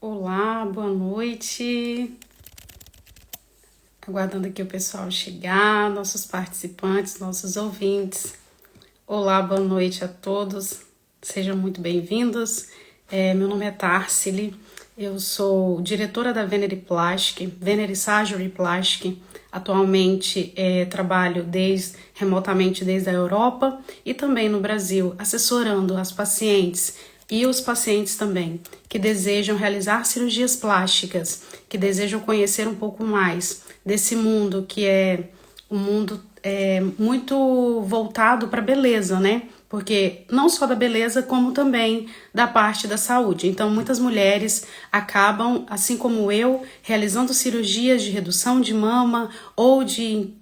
Olá, boa noite. Aguardando aqui o pessoal chegar, nossos participantes, nossos ouvintes. Olá, boa noite a todos. Sejam muito bem-vindos. Meu nome é Tarsili. Eu sou diretora da Venery Plastic, Venery Surgery Plastic. Atualmente trabalho remotamente desde a Europa e também no Brasil, assessorando as pacientes e os pacientes também que desejam realizar cirurgias plásticas, que desejam conhecer um pouco mais desse mundo que é um mundo muito voltado para a beleza, né? Porque não só da beleza, como também da parte da saúde. Então, muitas mulheres acabam, assim como eu, realizando cirurgias de redução de mama ou de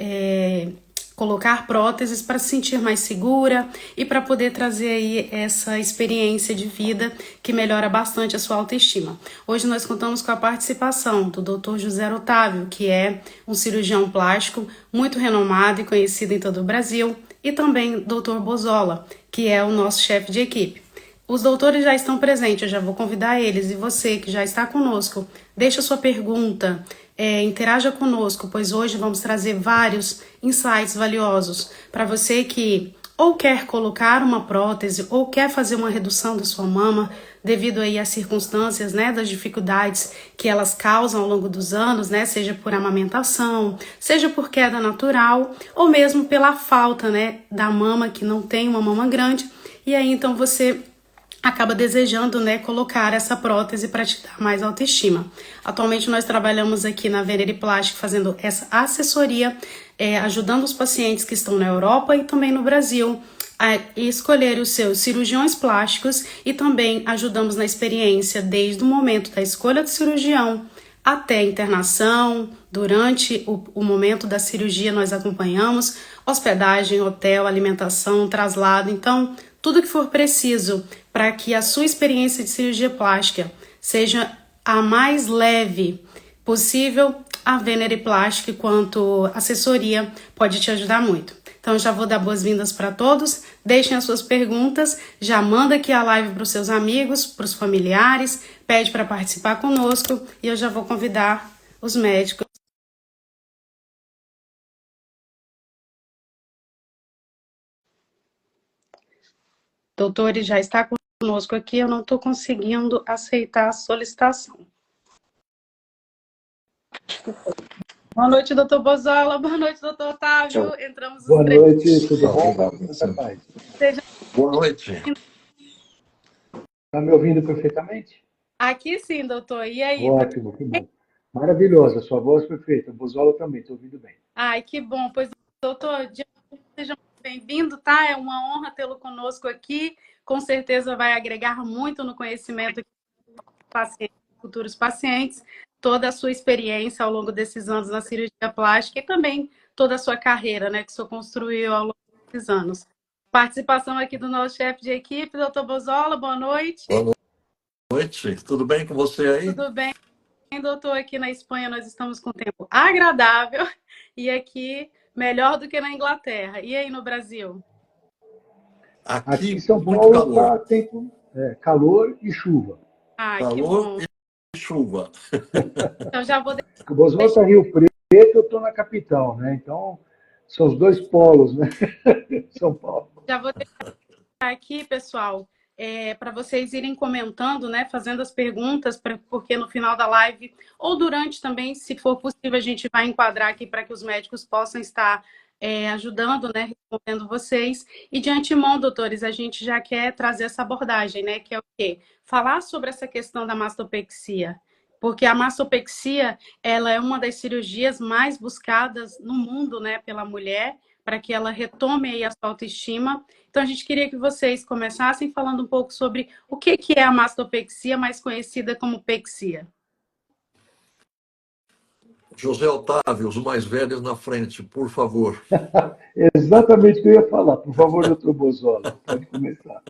colocar próteses para se sentir mais segura e para poder trazer aí essa experiência de vida que melhora bastante a sua autoestima. Hoje nós contamos com a participação do Dr. José Otávio, que é um cirurgião plástico muito renomado e conhecido em todo o Brasil, e também Dr. Bozola, que é o nosso chefe de equipe. Os doutores já estão presentes, eu já vou convidar eles. E você que já está conosco, deixa sua pergunta, interaja conosco, pois hoje vamos trazer vários insights valiosos para você que ou quer colocar uma prótese ou quer fazer uma redução da sua mama devido aí às circunstâncias, né, das dificuldades que elas causam ao longo dos anos, né, seja por amamentação, seja por queda natural ou mesmo pela falta, né, da mama, que não tem uma mama grande, e aí então você acaba desejando, né, colocar essa prótese para te dar mais autoestima. Atualmente nós trabalhamos aqui na Venery Plastic fazendo essa assessoria, ajudando os pacientes que estão na Europa e também no Brasil a escolher os seus cirurgiões plásticos, e também ajudamos na experiência desde o momento da escolha do cirurgião até a internação. Durante o momento da cirurgia nós acompanhamos hospedagem, hotel, alimentação, traslado, então tudo que for preciso para que a sua experiência de cirurgia plástica seja a mais leve possível, a Venery Plastic, quanto assessoria, pode te ajudar muito. Então, já vou dar boas-vindas para todos. Deixem as suas perguntas, já manda aqui a live para os seus amigos, para os familiares, pede para participar conosco e eu já vou convidar os médicos. Doutores, já está conosco aqui, eu não estou conseguindo aceitar a solicitação. Boa noite, doutor Bozola. Boa noite, doutor Otávio. Entramos os Boa três. noite, tudo bom? Seja... Boa noite. Está me ouvindo perfeitamente? Aqui sim, doutor. E aí? Ótimo, que bom. Maravilhosa, sua voz perfeita. O Bozola também, estou ouvindo bem. Ai, que bom. Pois, doutor, seja muito bem-vindo, tá? É uma honra tê-lo conosco aqui. Com certeza vai agregar muito no conhecimento dos pacientes, futuros pacientes, toda a sua experiência ao longo desses anos na cirurgia plástica e também toda a sua carreira, né, que o senhor construiu ao longo desses anos. Participação aqui do nosso chefe de equipe, doutor Bozola, boa noite. Boa noite, tudo bem com você aí? Tudo bem, doutor? Aqui na Espanha nós estamos com tempo agradável e aqui melhor do que na Inglaterra. E aí no Brasil? Aqui em Aqui, São muito Paulo calor. está tempo, calor e chuva. Ah, que Calor bom. e chuva. Então já vou O Bozola está em Rio Preto, eu estou na capital, né? Então, são os dois polos, né? São Paulo. já vou deixar aqui, pessoal, para vocês irem comentando, né, fazendo as perguntas, porque no final da live, ou durante também, se for possível, a gente vai enquadrar aqui para que os médicos possam estar ajudando, né, respondendo vocês. E de antemão, doutores, a gente já quer trazer essa abordagem, né, que é o quê? Falar sobre essa questão da mastopexia. Porque a mastopexia, ela é uma das cirurgias mais buscadas no mundo, né, pela mulher, para que ela retome aí a sua autoestima. Então, a gente queria que vocês começassem falando um pouco sobre o que é a mastopexia, mais conhecida como pexia. José Otávio, os mais velhos na frente, por favor. Exatamente o que eu ia falar. Por favor, doutor Bozola, pode começar.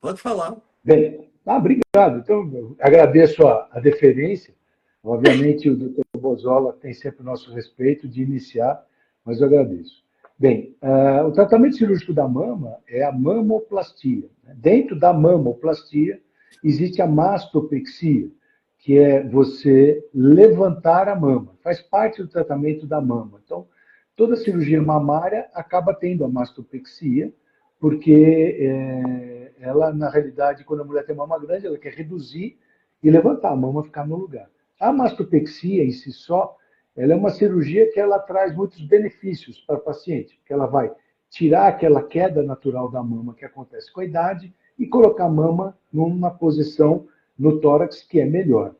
Pode falar. Bem, obrigado. Então, eu agradeço a deferência. Obviamente, o doutor Bozola tem sempre o nosso respeito de iniciar, mas eu agradeço. Bem, o tratamento cirúrgico da mama é a mamoplastia. Dentro da mamoplastia, Existe a mastopexia, que é você levantar a mama. Faz parte do tratamento da mama. Então, toda cirurgia mamária acaba tendo a mastopexia, porque ela, na realidade, quando a mulher tem mama grande, ela quer reduzir e levantar a mama, ficar no lugar. A mastopexia em si só, ela é uma cirurgia que ela traz muitos benefícios para a paciente, porque ela vai tirar aquela queda natural da mama que acontece com a idade e colocar a mama numa posição no tórax que é melhor.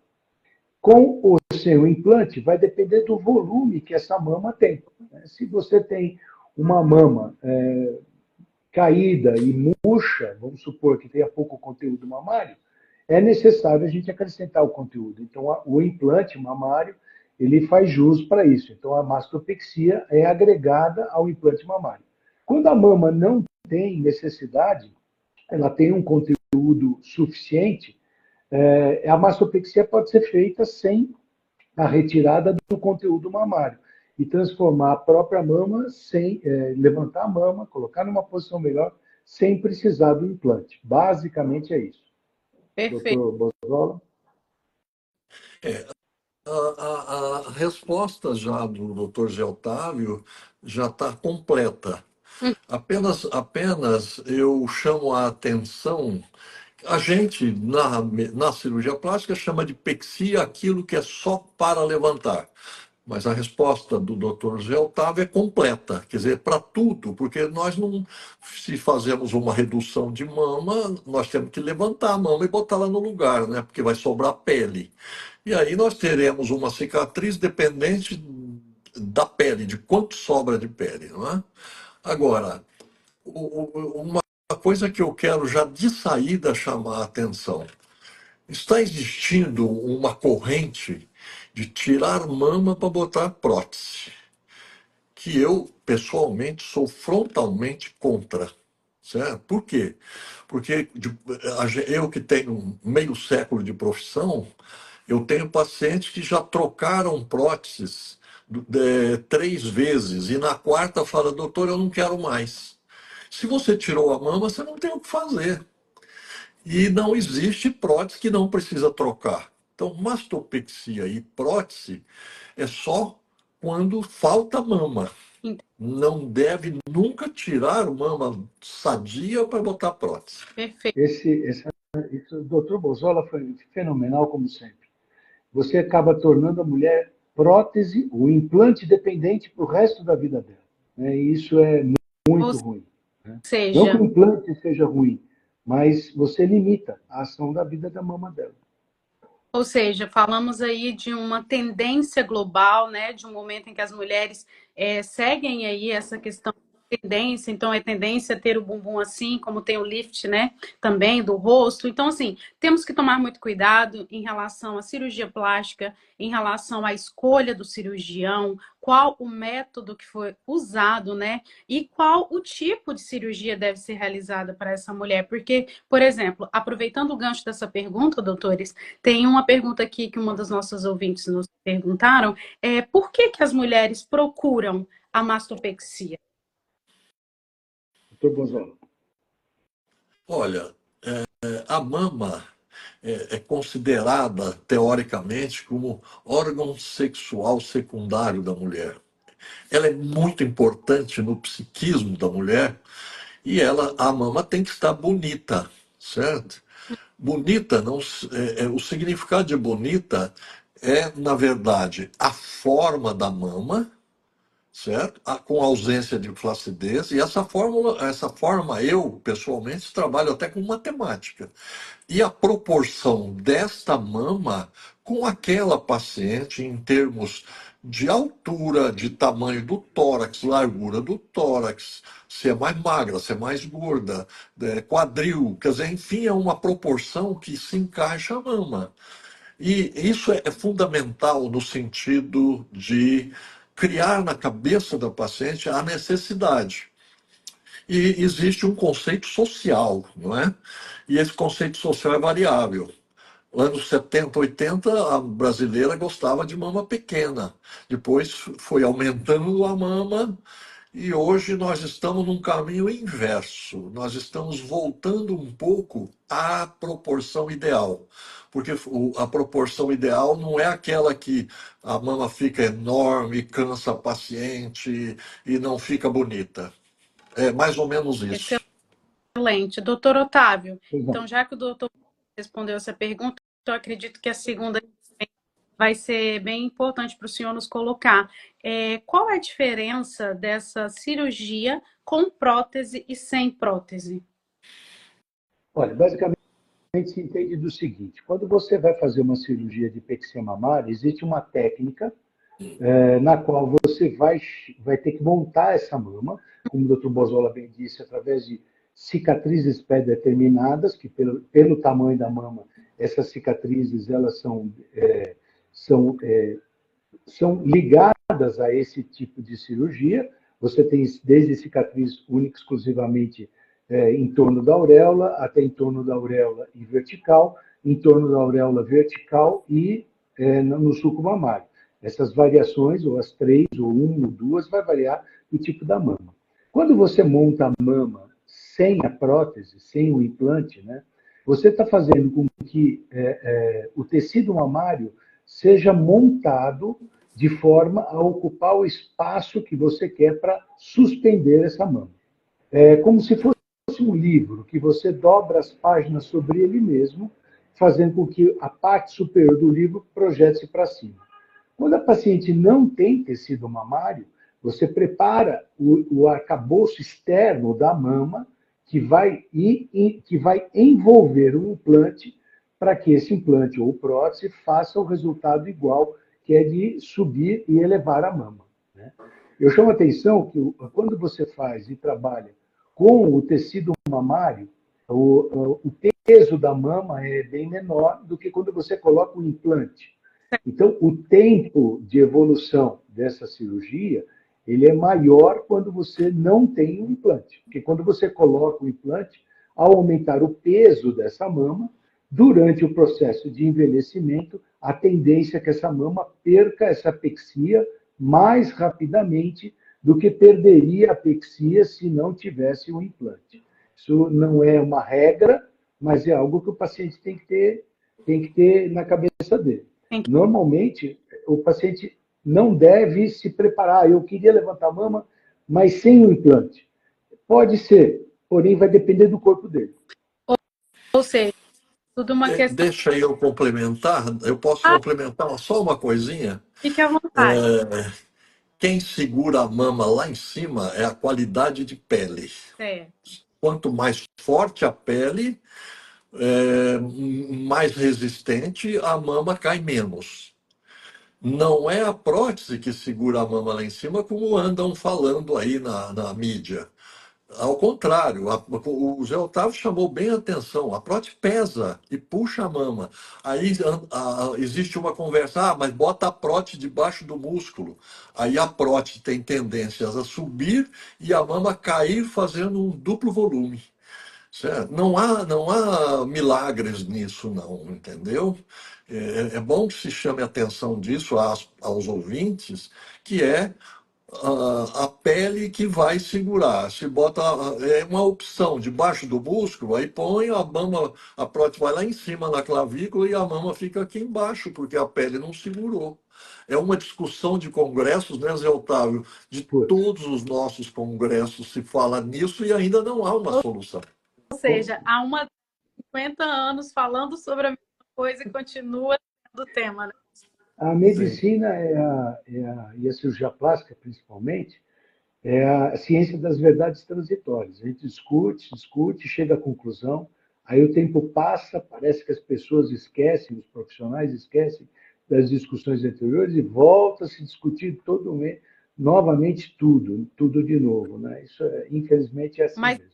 Com ou sem o implante, vai depender do volume que essa mama tem. Se você tem uma mama caída e murcha, vamos supor que tenha pouco conteúdo mamário, é necessário a gente acrescentar o conteúdo. Então, o implante mamário, ele faz jus para isso. Então, a mastopexia é agregada ao implante mamário. Quando a mama não tem necessidade, ela tem um conteúdo suficiente, a mastopexia pode ser feita sem a retirada do conteúdo mamário e transformar a própria mama sem levantar a mama, colocar numa posição melhor, sem precisar do implante. Basicamente é isso. Perfeito. Doutor Bozola? A resposta já do Dr. Zé Otávio já está completa. Hum, Apenas eu chamo a atenção. A gente, na cirurgia plástica, chama de pexia aquilo que é só para levantar. Mas a resposta do Dr. Zé Otávio é completa, quer dizer, para tudo, porque nós não, se fazemos uma redução de mama, nós temos que levantar a mama e botá-la no lugar, né? Porque vai sobrar pele. E aí nós teremos uma cicatriz dependente da pele, de quanto sobra de pele, não é? Agora, uma coisa que eu quero já de saída chamar a atenção. Está existindo uma corrente de tirar mama para botar prótese, que eu, pessoalmente, sou frontalmente contra. Certo? Por quê? Porque eu que tenho meio século de profissão, eu tenho pacientes que já trocaram próteses 3 vezes e na quarta fala, doutor, eu não quero mais. Se você tirou a mama, você não tem o que fazer. E não existe prótese que não precisa trocar. Então, mastopexia e prótese é só quando falta mama. Não deve nunca tirar mama sadia para botar prótese. perfeito. O doutor Bozola foi fenomenal, como sempre. Você acaba tornando a mulher prótese, o implante dependente para o resto da vida dela. Né? E isso é Ou muito ruim. Né? Não que seja, o implante seja ruim, mas você limita a ação da vida da mama dela. Ou seja, falamos aí de uma tendência global, né? De um momento em que as mulheres seguem aí essa questão de tendência, então é tendência a ter o bumbum assim, como tem o lift, né? Também do rosto. Então, assim, temos que tomar muito cuidado em relação à cirurgia plástica, em relação à escolha do cirurgião, qual o método que foi usado, né? E qual o tipo de cirurgia deve ser realizada para essa mulher. Porque, por exemplo, aproveitando o gancho dessa pergunta, doutores, tem uma pergunta aqui que uma das nossas ouvintes nos perguntaram, por que as mulheres procuram a mastopexia? Doutor Bozola. Olha, a mama é considerada, teoricamente, como órgão sexual secundário da mulher. Ela é muito importante no psiquismo da mulher e a mama tem que estar bonita, certo? Bonita, não, o significado de bonita é, na verdade, a forma da mama, certo? Com ausência de flacidez, e essa forma eu, pessoalmente, trabalho até com matemática. E a proporção desta mama com aquela paciente em termos de altura, de tamanho do tórax, largura do tórax, se é mais magra, se é mais gorda, quadril, quer dizer, enfim, é uma proporção que se encaixa a mama. E isso é fundamental no sentido de criar na cabeça da paciente a necessidade. E existe um conceito social, não é? E esse conceito social é variável. Anos 70, 80, a brasileira gostava de mama pequena. Depois foi aumentando a mama E hoje nós estamos num caminho inverso. Nós estamos voltando um pouco à proporção ideal. Porque a proporção ideal não é aquela que a mama fica enorme, cansa a paciente e não fica bonita. É mais ou menos isso. Excelente. Doutor Otávio, Pois então, não. já que o doutor respondeu essa pergunta, eu acredito que a segunda vai ser bem importante para o senhor nos colocar. Qual é a diferença dessa cirurgia com prótese e sem prótese? Olha, basicamente se entende do seguinte: quando você vai fazer uma cirurgia de pexia mamária, existe uma técnica na qual você vai ter que montar essa mama, como o Dr. Bozola bem disse, através de cicatrizes pré-determinadas, que pelo tamanho da mama, essas cicatrizes elas são são ligadas a esse tipo de cirurgia. Você tem desde cicatriz única exclusivamente em torno da auréola, até em torno da auréola e vertical, em torno da auréola vertical e no sulco mamário. Essas variações, ou as três, ou uma, ou duas, vai variar do tipo da mama. Quando você monta a mama sem a prótese, sem o implante, né, você está fazendo com que o tecido mamário seja montado de forma a ocupar o espaço que você quer para suspender essa mama. É como se fosse um livro que você dobra as páginas sobre ele mesmo, fazendo com que a parte superior do livro projete-se para cima. Quando a paciente não tem tecido mamário, você prepara o arcabouço externo da mama que vai envolver o implante para que esse implante ou prótese faça o resultado igual, que é de subir e elevar a mama. Né? Eu chamo a atenção que quando você faz e trabalha com o tecido mamário, o peso da mama é bem menor do que quando você coloca o implante. Então, o tempo de evolução dessa cirurgia ele é maior quando você não tem um implante. Porque quando você coloca o implante, ao aumentar o peso dessa mama, durante o processo de envelhecimento, a tendência é que essa mama perca essa apexia mais rapidamente do que perderia a apexia se não tivesse o implante. Isso não é uma regra, mas é algo que o paciente tem que ter na cabeça dele. Normalmente, o paciente não deve se preparar. Eu queria levantar a mama, mas sem o implante. Pode ser, porém vai depender do corpo dele. Ou seja, tudo uma questão. Deixa eu complementar, eu posso Ah, complementar só uma coisinha? fique à vontade. Quem segura a mama lá em cima é a qualidade de pele. Certo. Quanto mais forte a pele, mais resistente, a mama cai menos. Não é a prótese que segura a mama lá em cima, como andam falando aí na mídia. Ao contrário, o Zé Otávio chamou bem a atenção. A prótese pesa e puxa a mama. Aí existe uma conversa, mas bota a prótese debaixo do músculo. Aí a prótese tem tendências a subir e a mama cair fazendo um duplo volume. Certo? Não há milagres nisso, não, entendeu? É bom que se chame a atenção disso aos ouvintes, que é a pele que vai segurar. Se bota uma opção debaixo do músculo, aí põe a mama, a prótese vai lá em cima na clavícula e a mama fica aqui embaixo, porque a pele não segurou. É uma discussão de congressos, né, Zé Otávio? De Putz. todos os nossos congressos se fala nisso e ainda não há uma solução. Ou seja, há 50 anos falando sobre a mesma coisa e continua sendo o tema, né? A Sim. medicina e a cirurgia plástica, principalmente, é a ciência das verdades transitórias. A gente discute, discute, chega à conclusão, aí o tempo passa, parece que as pessoas esquecem, os profissionais esquecem das discussões anteriores e volta a se discutir novamente tudo de novo. Né? Isso, infelizmente, é assim Mas mesmo.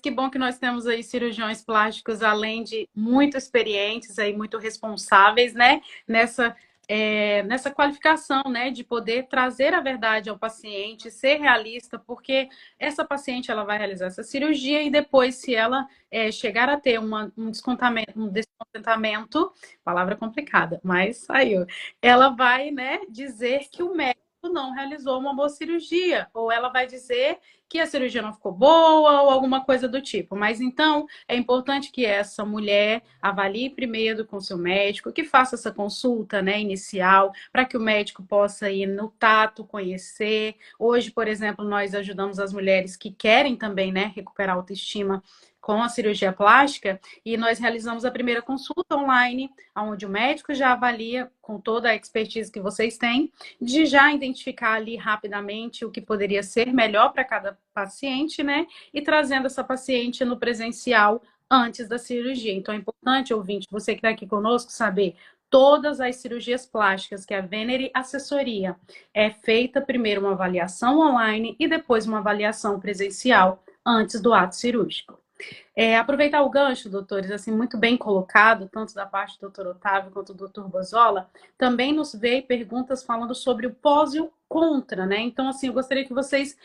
que bom que nós temos aí cirurgiões plásticos, além de muito experientes, aí, muito responsáveis, né? Nessa qualificação, né? De poder trazer a verdade ao paciente, ser realista, porque essa paciente ela vai realizar essa cirurgia e depois, se ela chegar a ter um descontentamento, palavra complicada, mas saiu, ela vai, né, dizer que o médico não realizou uma boa cirurgia, ou ela vai dizer que a cirurgia não ficou boa ou alguma coisa do tipo. Mas então é importante que essa mulher avalie primeiro com seu médico, que faça essa consulta, né, inicial, para que o médico possa ir no tato, conhecer. Hoje, por exemplo, nós ajudamos as mulheres que querem também, né, recuperar a autoestima com a cirurgia plástica, e nós realizamos a primeira consulta online, onde o médico já avalia com toda a expertise que vocês têm, de já identificar ali rapidamente o que poderia ser melhor para cada paciente, né? E trazendo essa paciente no presencial antes da cirurgia. Então é importante, ouvinte, você que está aqui conosco, saber todas as cirurgias plásticas que a Venere Assessoria é feita primeiro uma avaliação online e depois uma avaliação presencial antes do ato cirúrgico. Aproveitar o gancho, doutores, assim, muito bem colocado, tanto da parte do doutor Otávio quanto do doutor Bozola, também nos veio perguntas falando sobre o pós e o contra, né? Então, assim, eu gostaria que vocês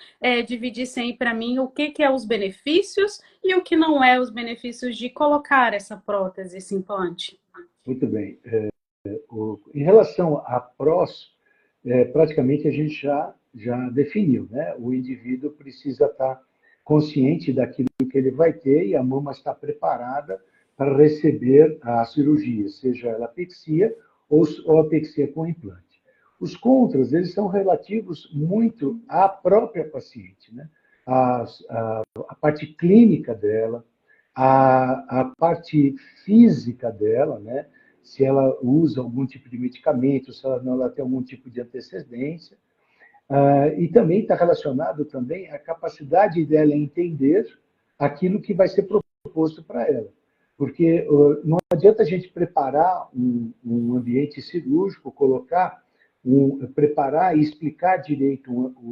dividissem aí para mim o que é os benefícios e o que não é os benefícios de colocar essa prótese, esse implante. Muito bem. Em relação a prós, praticamente a gente já definiu, né? O indivíduo precisa estar consciente daquilo que ele vai ter e a mama está preparada para receber a cirurgia, seja ela apexia ou apexia com implante. Os contras, eles são relativos muito à própria paciente, né? A parte clínica dela, a parte física dela, né? Se ela usa algum tipo de medicamento, se ela tem algum tipo de antecedência. E também está relacionado também à capacidade dela entender aquilo que vai ser proposto para ela. Porque não adianta a gente preparar um ambiente cirúrgico, preparar e explicar direito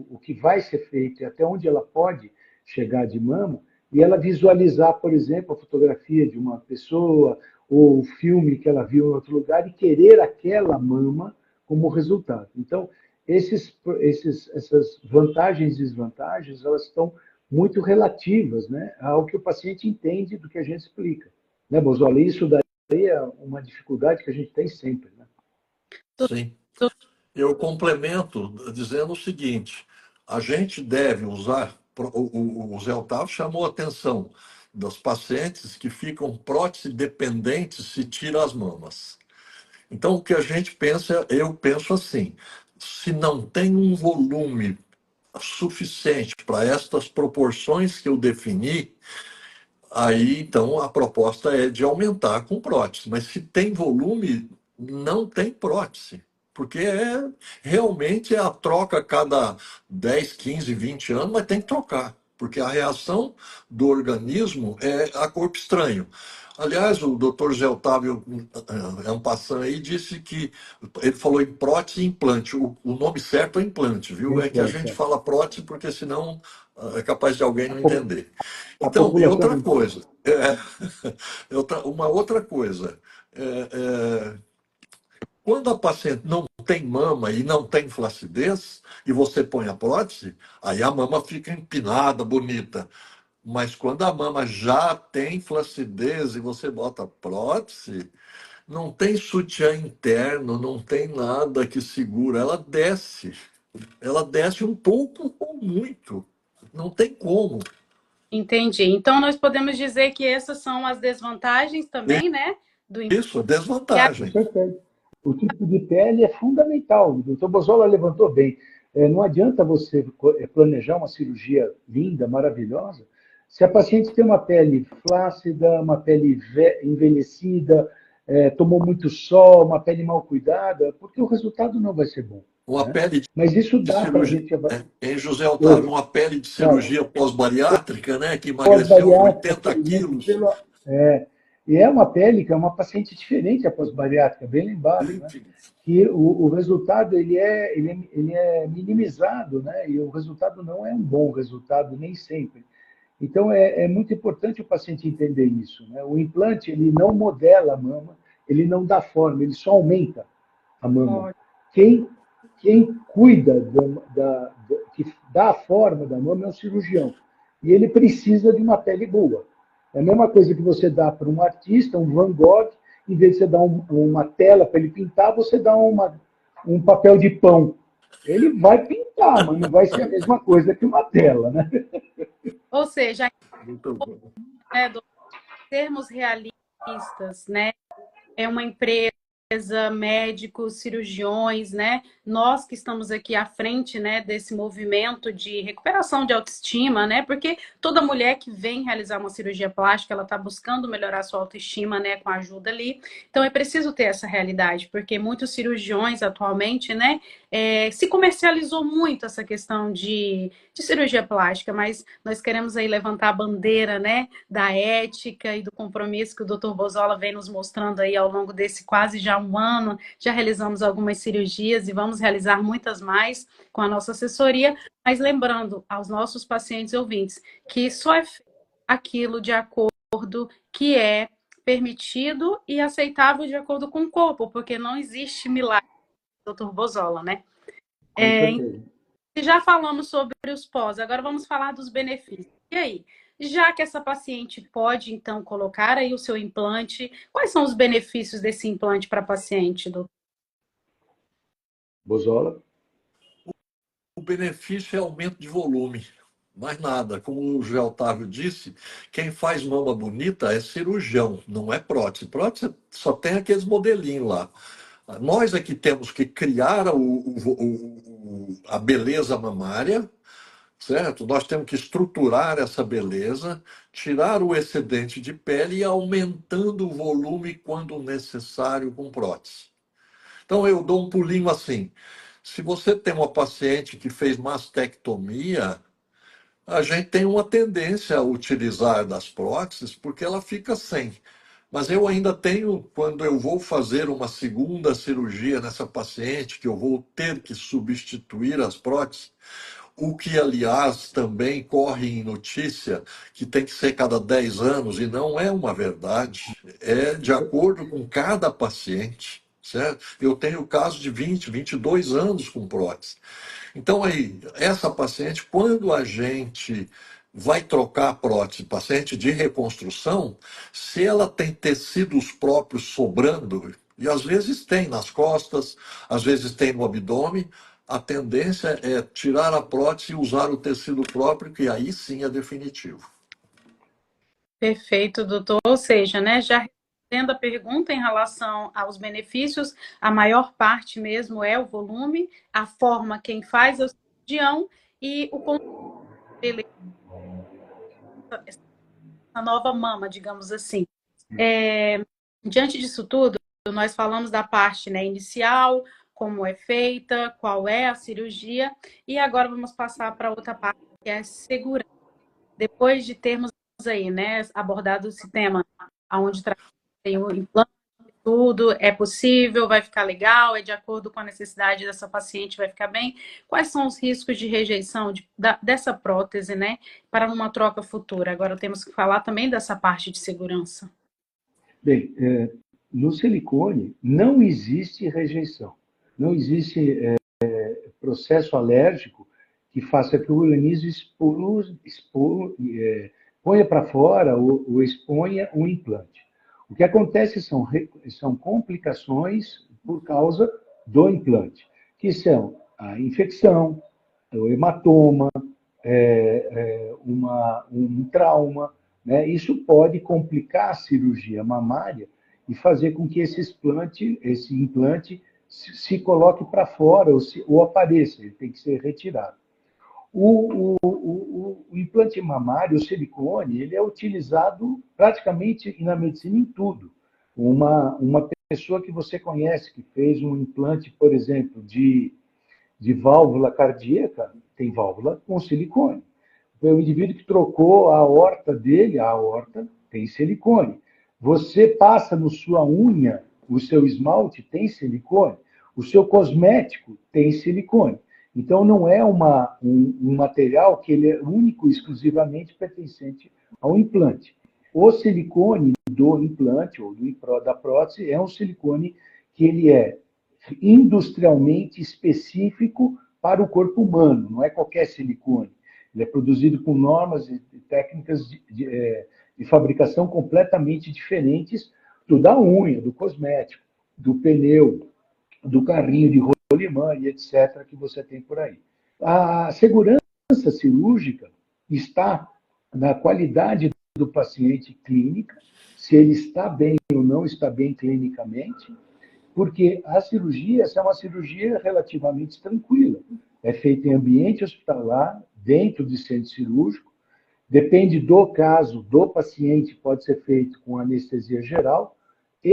o que vai ser feito e até onde ela pode chegar de mama, e ela visualizar, por exemplo, a fotografia de uma pessoa ou o filme que ela viu em outro lugar e querer aquela mama como resultado. Então, essas vantagens e desvantagens, elas estão muito relativas, né, ao que o paciente entende do que a gente explica. Né, Bozola? Isso daí é uma dificuldade que a gente tem sempre. Né? Sim. Eu complemento dizendo o seguinte: a gente deve usar, o Zé Otávio chamou a atenção dos pacientes que ficam prótese dependentes se tira as mamas. Então, o que a gente pensa, eu penso assim: se não tem um volume suficiente para estas proporções que eu defini, aí então a proposta é de aumentar com prótese. Mas se tem volume, não tem prótese. Porque realmente é a troca a cada 10, 15, 20 anos, mas tem que trocar. Porque a reação do organismo é a corpo estranho. Aliás, o doutor Zé Otávio Ampassan aí disse que ele falou em prótese e implante. O nome certo é implante, viu? É que a gente fala prótese porque senão é capaz de alguém não entender. Então, e outra coisa, uma outra coisa, quando a paciente não tem mama e não tem flacidez, e você põe a prótese, aí a mama fica empinada, bonita. Mas quando a mama já tem flacidez e você bota prótese, não tem sutiã interno, não tem nada que segura, ela desce. Ela desce um pouco ou muito. Não tem como. Entendi. Então, nós podemos dizer que essas são as desvantagens também, né? Isso, desvantagem. Com certeza. O tipo de pele é fundamental. O doutor Bozola levantou bem. Não adianta você planejar uma cirurgia linda, maravilhosa, se a paciente tem uma pele flácida, uma pele envelhecida, tomou muito sol, uma pele mal cuidada, porque o resultado não vai ser bom. Uma pele de Mas isso dá para a gente... Em José Otávio, uma pele de cirurgia pós-bariátrica, né, que emagreceu pós-bariátrica, 80 quilos. E é uma pele que é uma paciente diferente a pós-bariátrica, bem lembrado, né? Que o resultado ele é minimizado, né? E o resultado não é um bom resultado nem sempre. Então é muito importante o paciente entender isso, né? O implante ele não modela a mama, ele não dá forma, ele só aumenta a mama. Quem cuida que dá a forma da mama é o cirurgião. E ele precisa de uma pele boa. É a mesma coisa que você dá para um artista, um Van Gogh, em vez de você dar uma tela para ele pintar, você dá um papel de pão. Ele vai pintar, mas não vai ser a mesma coisa que uma tela, né? Ou seja, Muito bom. né, sermos realistas, né? É uma empresa, médicos, cirurgiões, né? Nós que estamos aqui à frente, né, desse movimento de recuperação de autoestima, né? Porque toda mulher que vem realizar uma cirurgia plástica, ela está buscando melhorar sua autoestima, né, com a ajuda ali. Então é preciso ter essa realidade, porque muitos cirurgiões atualmente, né, se comercializou muito essa questão de cirurgia plástica, mas nós queremos aí levantar a bandeira, né, da ética e do compromisso que o Dr. Bozola vem nos mostrando aí ao longo desse quase já um ano. Já realizamos algumas cirurgias e vamos realizar muitas mais com a nossa assessoria, mas lembrando aos nossos pacientes e ouvintes que só é feito aquilo de acordo que é permitido e aceitável de acordo com o corpo, porque não existe milagre, Dr. Bozola, né? Com certeza. Já falamos sobre os pós, agora vamos falar dos benefícios. E aí? Já que essa paciente pode, então, colocar aí o seu implante, quais são os benefícios desse implante para a paciente, doutor? Bozola? O benefício é aumento de volume, mais nada. Como o José Otávio disse, quem faz mama bonita é cirurgião, não é prótese. Prótese só tem aqueles modelinhos lá. Nós é que temos que criar a beleza mamária, certo? Nós temos que estruturar essa beleza, tirar o excedente de pele e ir aumentando o volume quando necessário com prótese. Então eu dou um pulinho assim. Se você tem uma paciente que fez mastectomia, a gente tem uma tendência a utilizar das próteses porque ela fica sem. Mas eu ainda tenho, quando eu vou fazer uma segunda cirurgia nessa paciente, que eu vou ter que substituir as próteses, o que, aliás, também corre em notícia que tem que ser cada 10 anos, e não é uma verdade, é de acordo com cada paciente, certo? Eu tenho casos de 20, 22 anos com prótese. Então, aí, essa paciente, quando a gente vai trocar a prótese, paciente de reconstrução, se ela tem tecidos próprios sobrando, e às vezes tem nas costas, às vezes tem no abdômen, a tendência é tirar a prótese e usar o tecido próprio, que aí sim é definitivo. Perfeito, doutor. Ou seja, né, já respondendo a pergunta em relação aos benefícios, a maior parte mesmo é o volume, a forma quem faz é o cirurgião e o controle, essa nova mama, digamos assim. Diante disso tudo, nós falamos da parte, né, inicial, como é feita, qual é a cirurgia, e agora vamos passar para outra parte, que é a segurança. Depois de termos aí, né, abordado esse tema, onde tem o implante, tudo é possível, vai ficar legal, é de acordo com a necessidade dessa paciente, vai ficar bem. Quais são os riscos de rejeição dessa prótese, né, para uma troca futura? Agora temos que falar também dessa parte de segurança. Bem, no silicone não existe rejeição. Não existe processo alérgico que faça que o organismo ponha para fora ou exponha um implante. O que acontece são complicações por causa do implante, que são a infecção, o hematoma, um trauma, né? Isso pode complicar a cirurgia mamária e fazer com que esse implante se coloque para fora ou apareça, ele tem que ser retirado. O implante mamário, o silicone, ele é utilizado praticamente na medicina em tudo. Uma pessoa que você conhece, que fez um implante, por exemplo, de válvula cardíaca, tem válvula com silicone. O indivíduo que trocou a aorta dele, a aorta tem silicone. Você passa no sua unha, o seu esmalte tem silicone. O seu cosmético tem silicone. Então, não é um material que ele é único, exclusivamente pertencente ao implante. O silicone do implante, ou da prótese, é um silicone que ele é industrialmente específico para o corpo humano, não é qualquer silicone. Ele é produzido com normas e técnicas de fabricação completamente diferentes do da unha, do cosmético, do pneu, do carrinho de rolimã e etc., que você tem por aí. A segurança cirúrgica está na qualidade do paciente clínica, se ele está bem ou não está bem clinicamente, porque a cirurgia, essa é uma cirurgia relativamente tranquila. É feita em ambiente hospitalar, dentro de centro cirúrgico, depende do caso do paciente, pode ser feito com anestesia geral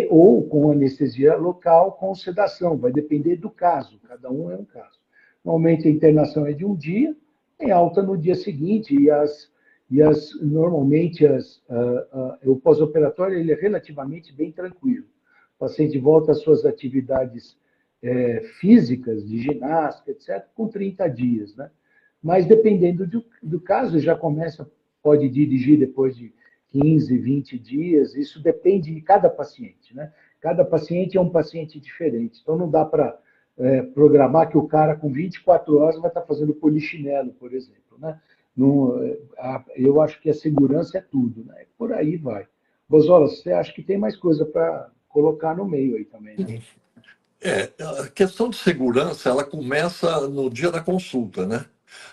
ou com anestesia local com sedação, vai depender do caso, cada um é um caso. Normalmente a internação é de um dia, tem alta no dia seguinte normalmente o pós-operatório ele é relativamente bem tranquilo. O paciente volta às suas atividades físicas, de ginástica, etc., com 30 dias, né? Mas dependendo do caso, já começa, pode dirigir depois de 15, 20 dias, isso depende de cada paciente, né? Cada paciente é um paciente diferente, então não dá para programar que o cara com 24 horas vai estar fazendo polichinelo, por exemplo, né? Não, eu acho que a segurança é tudo, né? Por aí vai. Bozola, você acha que tem mais coisa para colocar no meio aí também, né? A questão de segurança, ela começa no dia da consulta, né?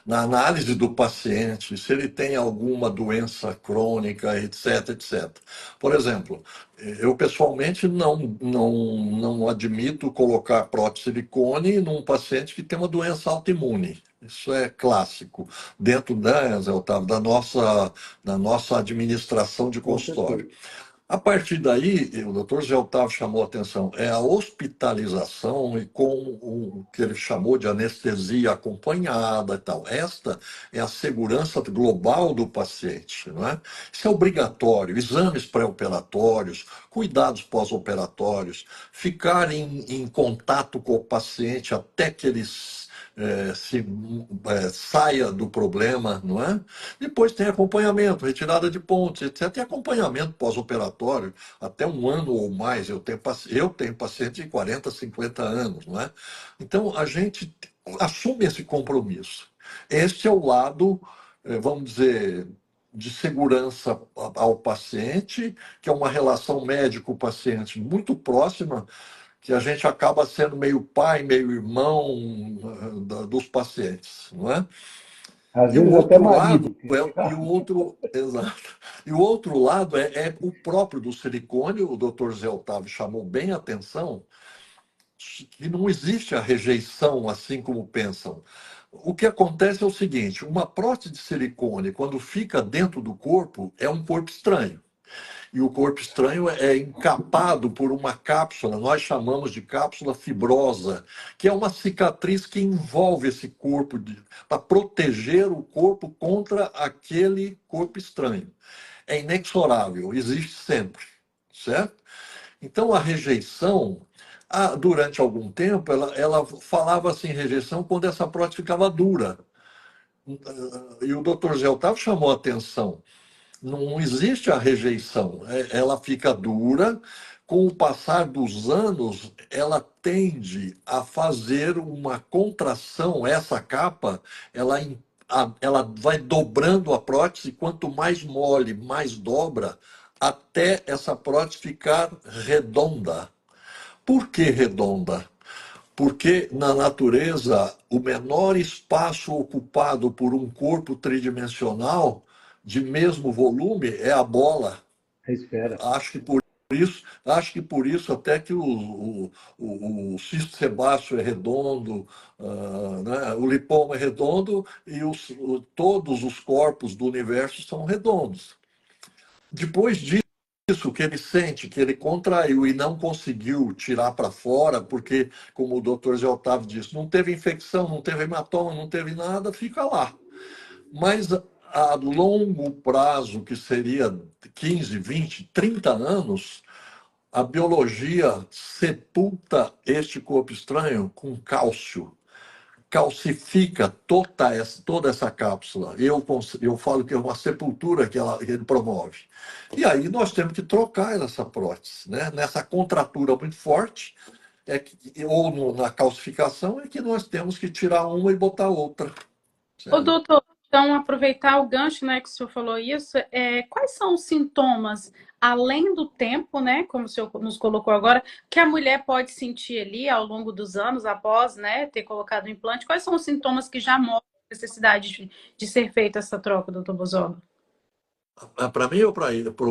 Na análise do paciente, se ele tem alguma doença crônica, etc, etc. Por exemplo, eu pessoalmente não admito colocar prótese de silicone num paciente que tem uma doença autoimune. Isso é clássico, dentro Zé Otávio, da nossa administração de Com consultório. certeza. A partir daí, o doutor Zé Otávio chamou a atenção, é a hospitalização e com o que ele chamou de anestesia acompanhada e tal. Esta é a segurança global do paciente, não é? Isso é obrigatório, exames pré-operatórios, cuidados pós-operatórios, ficar em contato com o paciente até que ele saia do problema, não é? Depois tem acompanhamento, retirada de pontos, etc. Tem acompanhamento pós-operatório, até um ano ou mais. Eu tenho paciente de 40, 50 anos, não é? Então, a gente assume esse compromisso. Este é o lado, vamos dizer, de segurança ao paciente, que é uma relação médico-paciente muito próxima, que a gente acaba sendo meio pai, meio irmão dos pacientes, não é? Às E o vezes até outro lado marido. exato. E o outro lado é o próprio do silicone, o doutor Zé Otávio chamou bem a atenção, que não existe a rejeição assim como pensam. O que acontece é o seguinte: uma prótese de silicone, quando fica dentro do corpo, é um corpo estranho. E o corpo estranho é encapado por uma cápsula, nós chamamos de cápsula fibrosa, que é uma cicatriz que envolve esse corpo para proteger o corpo contra aquele corpo estranho. É inexorável, existe sempre, certo? Então a rejeição, durante algum tempo, ela falava assim, rejeição quando essa prótese ficava dura. E o doutor Zé Otávio chamou a atenção. Não existe a rejeição, ela fica dura. Com o passar dos anos, ela tende a fazer uma contração. Essa capa, ela vai dobrando a prótese, quanto mais mole, mais dobra, até essa prótese ficar redonda. Por que redonda? Porque na natureza, o menor espaço ocupado por um corpo tridimensional de mesmo volume é a bola. A esfera. Acho que por acho que por isso até que o cisto sebáceo é redondo, né? O lipoma é redondo e todos os corpos do universo são redondos. Depois disso, que ele sente que ele contraiu e não conseguiu tirar para fora, porque, como o doutor Zé Otávio disse, não teve infecção, não teve hematoma, não teve nada, fica lá. Mas a longo prazo, que seria 15, 20, 30 anos, a biologia sepulta este corpo estranho com cálcio, calcifica toda essa cápsula. Eu falo que é uma sepultura que ele promove. E aí nós temos que trocar essa prótese, né? Nessa contratura muito forte, na calcificação, é que nós temos que tirar uma e botar outra. Ô, Certo? doutor, Então, aproveitar o gancho, né, que o senhor falou isso, quais são os sintomas, além do tempo, né, como o senhor nos colocou agora, que a mulher pode sentir ali ao longo dos anos, após, né, ter colocado o implante? Quais são os sintomas que já mostram a necessidade de ser feita essa troca, doutor Bozola? Para mim ou para ele? Para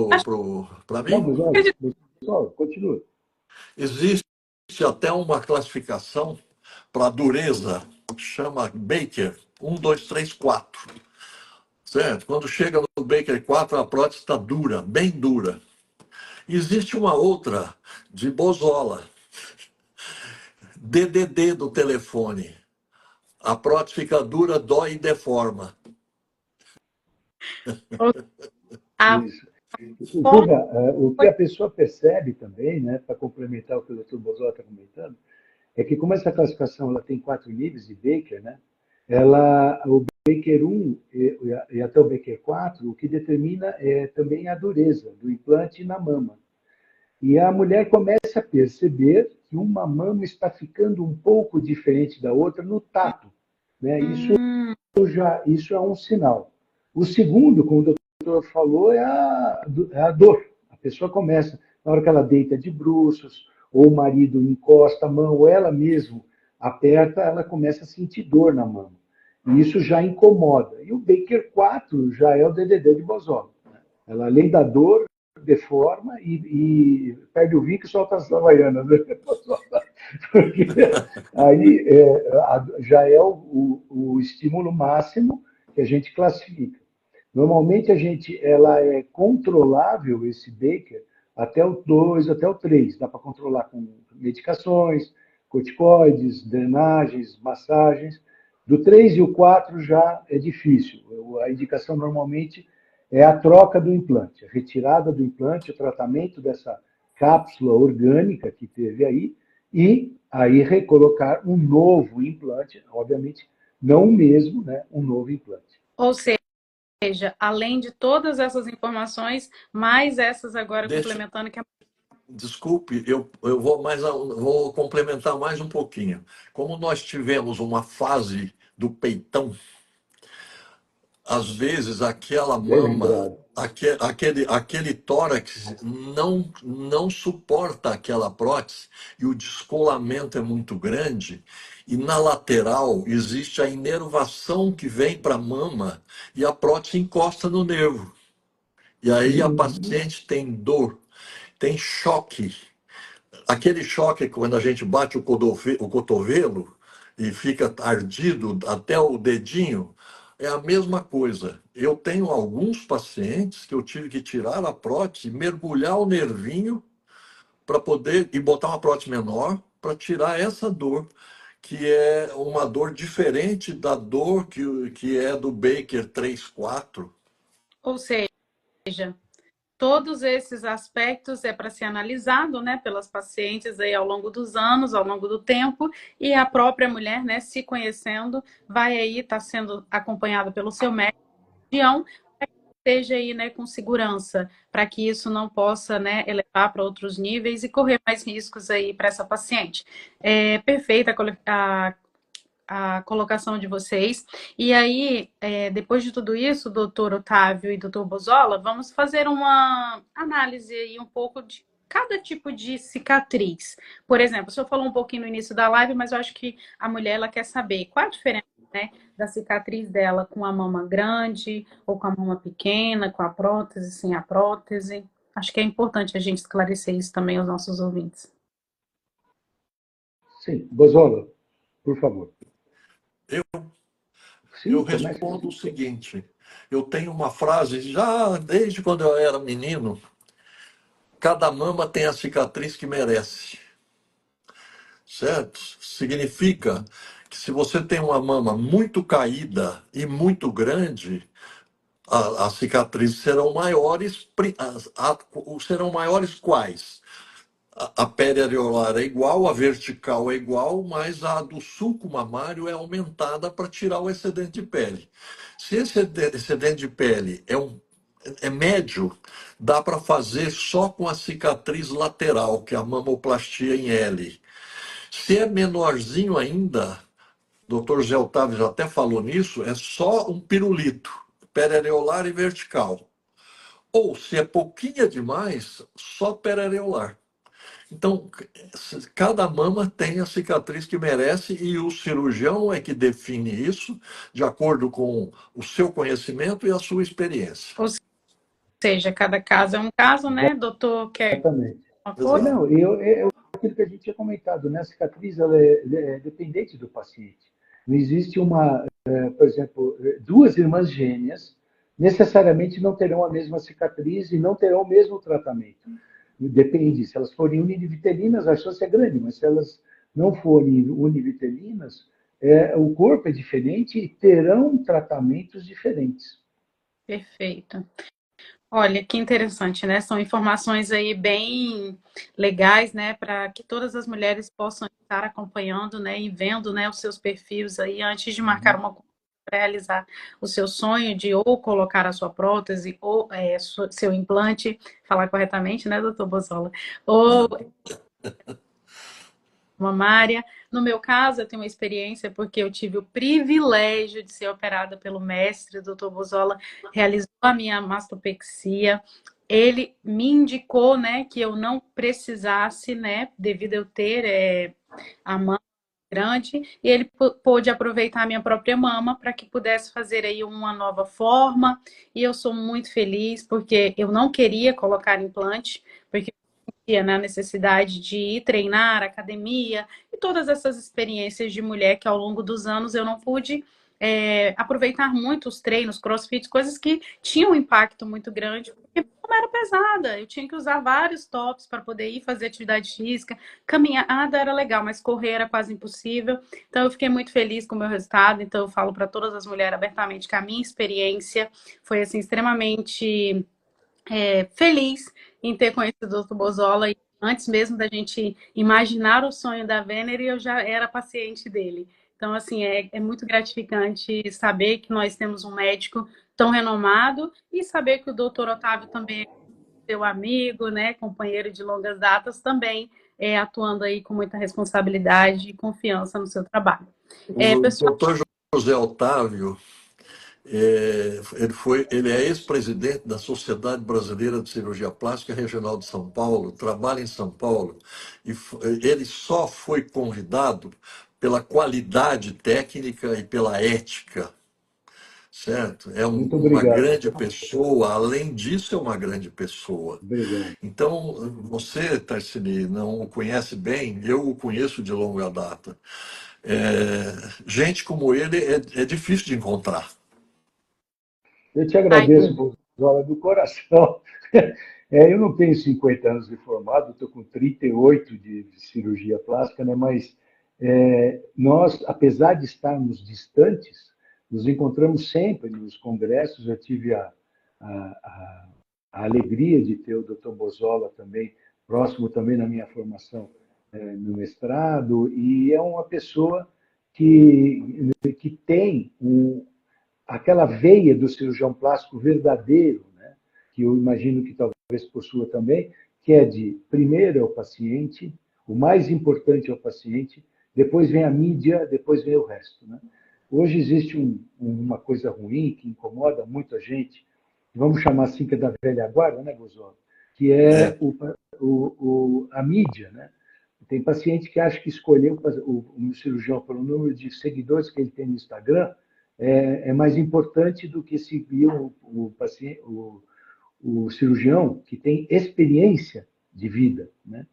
Não, mim, mas olha, pessoal, continua. existe até uma classificação para dureza, chama Baker, 1, 2, 3, 4. Certo? Quando chega no Baker 4, a prótese está dura, bem dura. Existe uma outra de Bozola, DDD do telefone. A prótese fica dura, dói e deforma. A Isso. Inclusive, forma o que a pessoa percebe também, né, para complementar o que o Dr. Bozola está comentando, é que como essa classificação ela tem 4 níveis de Baker, né, o Baker 1 e até o Baker 4, o que determina é também a dureza do implante na mama. E a mulher começa a perceber que uma mama está ficando um pouco diferente da outra no tato, né? Isso é um sinal. O segundo, como o doutor falou, é a dor. A pessoa começa, na hora que ela deita de bruços, ou o marido encosta a mão, ou ela mesma aperta, ela começa a sentir dor na mão. E isso já incomoda. E o Baker 4 já é o DDD de Bozola. Ela, além da dor, deforma e perde o vinco e solta as havaianas. Né? Porque aí já é o estímulo máximo que a gente classifica. Normalmente ela é controlável, esse Baker, até o 2, até o 3. Dá para controlar com medicações, corticoides, drenagens, massagens. Do 3 e o 4 já é difícil. A indicação normalmente é a troca do implante, a retirada do implante, o tratamento dessa cápsula orgânica que teve aí, e aí recolocar um novo implante, obviamente não o mesmo, né, um novo implante. Ou seja, além de todas essas informações, mais essas agora Deixa, complementando que desculpe, eu vou complementar mais um pouquinho. Como nós tivemos uma fase do peitão, às vezes aquela Bem mama, lembrado. aquele tórax não suporta aquela prótese e o descolamento é muito grande. E na lateral existe a inervação que vem para a mama e a prótese encosta no nervo. E aí a Sim, paciente tem dor, tem choque. Aquele choque quando a gente bate o cotovelo e fica ardido até o dedinho, é a mesma coisa. Eu tenho alguns pacientes que eu tive que tirar a prótese, mergulhar o nervinho para poder e botar uma prótese menor para tirar essa dor, que é uma dor diferente da dor que é do Baker 3, 4. ou seja, todos esses aspectos é para ser analisado, né, pelas pacientes aí ao longo dos anos, ao longo do tempo, e a própria mulher, né, se conhecendo, vai aí estar sendo acompanhada pelo seu médico, esteja aí, né, com segurança, para que isso não possa, né, elevar para outros níveis e correr mais riscos aí para essa paciente. É perfeita a colocação de vocês. E aí, depois de tudo isso, doutor Otávio e doutor Bozola, vamos fazer uma análise aí um pouco de cada tipo de cicatriz. Por exemplo, o senhor falou um pouquinho no início da live, mas eu acho que a mulher ela quer saber qual a diferença, né, da cicatriz dela com a mama grande ou com a mama pequena, com a prótese, sem a prótese. Acho que é importante a gente esclarecer isso também aos nossos ouvintes. sim. Bozola, por favor. Eu Sim, comece. respondo o seguinte: eu tenho uma frase, já desde quando eu era menino, cada mama tem a cicatriz que merece, certo? Significa que se você tem uma mama muito caída e muito grande, as cicatrizes serão maiores. Serão maiores quais? A pele areolar é igual, a vertical é igual, mas a do sulco mamário é aumentada para tirar o excedente de pele. Se esse excedente de pele é médio, dá para fazer só com a cicatriz lateral, que é a mamoplastia em L. Se é menorzinho ainda, doutor Zé Otávio já até falou nisso, é só um pirulito, periareolar e vertical. Ou, se é pouquinha demais, só periareolar. Então, cada mama tem a cicatriz que merece e o cirurgião é que define isso de acordo com o seu conhecimento e a sua experiência. Ou seja, cada caso é um caso, né? Doutor, quer Exatamente. uma E coisa? Exato. não, aquilo que a gente tinha comentado, né? A cicatriz ela é dependente do paciente. Não existe por exemplo, duas irmãs gêmeas necessariamente não terão a mesma cicatriz e não terão o mesmo tratamento. Depende. Se elas forem univitelinas, a chance é grande, mas se elas não forem univitelinas, o corpo é diferente e terão tratamentos diferentes. Perfeito. Olha, que interessante, né? São informações aí bem legais, né, para que todas as mulheres possam estar acompanhando, né, e vendo, né, os seus perfis aí antes de marcar uma consulta para realizar o seu sonho de ou colocar a sua prótese ou seu implante, falar corretamente, né, doutor Bozola? Ou mamária. No meu caso, eu tenho uma experiência porque eu tive o privilégio de ser operada pelo mestre, o doutor Bozola, realizou a minha mastopexia. Ele me indicou, né, que eu não precisasse, né, devido a eu ter a mama grande, e ele pôde aproveitar a minha própria mama para que pudesse fazer aí uma nova forma, e eu sou muito feliz porque eu não queria colocar implante, porque na necessidade de ir treinar, academia e todas essas experiências de mulher que ao longo dos anos eu não pude aproveitar muito os treinos, crossfit, coisas que tinham um impacto muito grande, porque como era pesada, eu tinha que usar vários tops para poder ir fazer atividade física, caminhada era legal, mas correr era quase impossível. Então eu fiquei muito feliz com o meu resultado, então eu falo para todas as mulheres abertamente que a minha experiência foi assim extremamente feliz em ter conhecido o Dr. Bozola e antes mesmo da gente imaginar o sonho da Venery, eu já era paciente dele. Então, assim, é muito gratificante saber que nós temos um médico tão renomado e saber que o doutor Otávio também é seu amigo, né, companheiro de longas datas, também atuando aí com muita responsabilidade e confiança no seu trabalho. O Pessoal, doutor José Otávio, ele é ex-presidente da Sociedade Brasileira de Cirurgia Plástica Regional de São Paulo, trabalha em São Paulo, e ele só foi convidado pela qualidade técnica e pela ética, certo? É Muito uma obrigado. grande pessoa, além disso, é uma grande pessoa. Obrigado. Então, você, Tarsili, não o conhece bem, eu o conheço de longa data. Gente como ele é difícil de encontrar. Eu te ai, agradeço, Bozola, do coração. Eu não tenho 50 anos de formado, estou com 38 de cirurgia plástica, né? Mas nós, apesar de estarmos distantes, nos encontramos sempre nos congressos. Eu tive a, a alegria de ter o Dr. Bozola também, próximo também na minha formação no mestrado, e é uma pessoa que tem aquela veia do cirurgião plástico verdadeiro, né? Que eu imagino que talvez possua também, que é de primeiro é o paciente, o mais importante é o paciente, depois vem a mídia, depois vem o resto. Né? Hoje existe uma coisa ruim que incomoda muito a gente, vamos chamar assim que é da velha guarda, né, Bozola? Que é É, a mídia, né? Tem paciente que acha que escolher o cirurgião pelo número de seguidores que ele tem no Instagram é mais importante do que seguir o paciente, o cirurgião que tem experiência de vida. Né?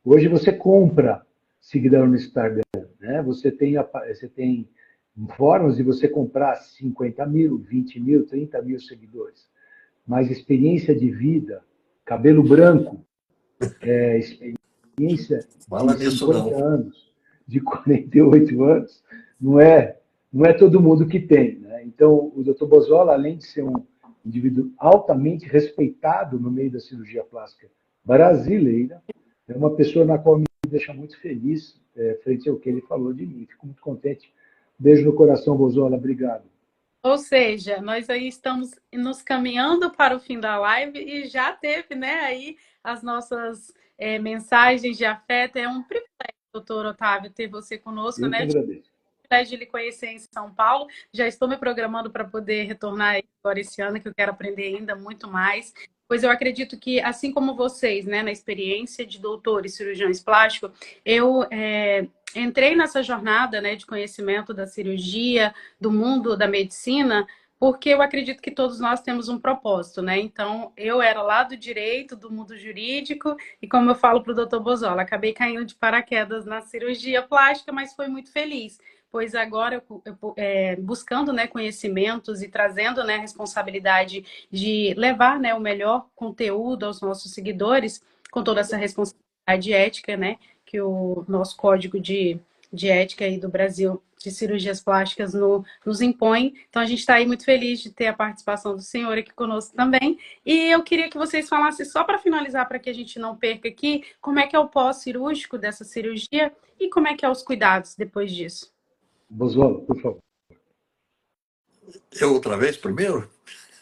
Hoje você compra seguidor no Instagram, né? Você tem formas de você comprar 50 mil, 20 mil, 30 mil seguidores. Mas experiência de vida, cabelo branco, experiência fala de nisso 50 não. anos, de 48 anos, não é, não é todo mundo que tem. Né? Então, o Dr. Bozola, além de ser um indivíduo altamente respeitado no meio da cirurgia plástica brasileira, é uma pessoa na qual me deixa muito feliz frente ao que ele falou de mim. Fico muito contente. Beijo no coração, Bozola. Obrigado. ou seja, nós aí estamos nos caminhando para o fim da live e já teve, né, aí as nossas mensagens de afeto. É um privilégio, doutor Otávio, ter você conosco, Eu que né, agradeço. privilégio de lhe conhecer em São Paulo. Já estou me programando para poder retornar agora esse ano, que eu quero aprender ainda muito mais. Pois eu acredito que, assim como vocês, né, na experiência de doutores cirurgiões plásticos, eu entrei nessa jornada, né, de conhecimento da cirurgia, do mundo da medicina, porque eu acredito que todos nós temos um propósito, né? Então, eu era lá do direito, do mundo jurídico, e como eu falo para o doutor Bozola, acabei caindo de paraquedas na cirurgia plástica, mas foi muito feliz, pois agora, buscando, né, conhecimentos e trazendo, né, a responsabilidade de levar, né, o melhor conteúdo aos nossos seguidores, com toda essa responsabilidade ética, né, que o nosso código de ética aí do Brasil de cirurgias plásticas nos impõe. Então, a gente está aí muito feliz de ter a participação do senhor aqui conosco também. E eu queria que vocês falassem, só para finalizar, para que a gente não perca aqui, como é que é o pós-cirúrgico dessa cirurgia e como é que é os cuidados depois disso. Bozola, por favor. Eu outra vez primeiro?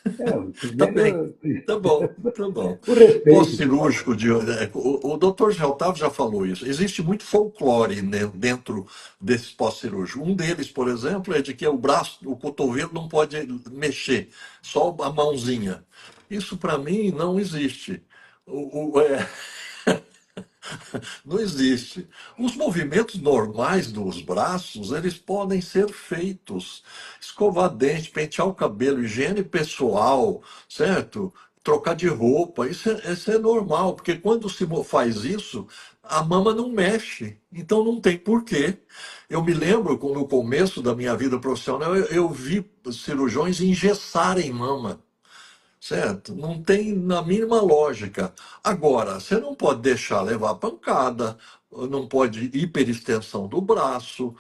O Tá bem. primeiro, Tá bom, tá bom. por respeito, por Pós-cirúrgico, favor. o doutor Zé Otávio já falou isso. Existe muito folclore, né, dentro desses pós-cirúrgicos. Um deles, por exemplo, é de que o braço, o cotovelo não pode mexer, só a mãozinha. Isso para mim não existe. Não existe. Os movimentos normais dos braços, eles podem ser feitos. Escovar dente, pentear o cabelo, higiene pessoal, certo? Trocar de roupa, isso é normal, porque quando se faz isso, a mama não mexe. Então não tem porquê. Eu me lembro, no começo da minha vida profissional, eu vi cirurgiões engessarem mama. Certo? Não tem na mínima lógica. Agora, você não pode deixar levar pancada, não pode hiperextensão do braço,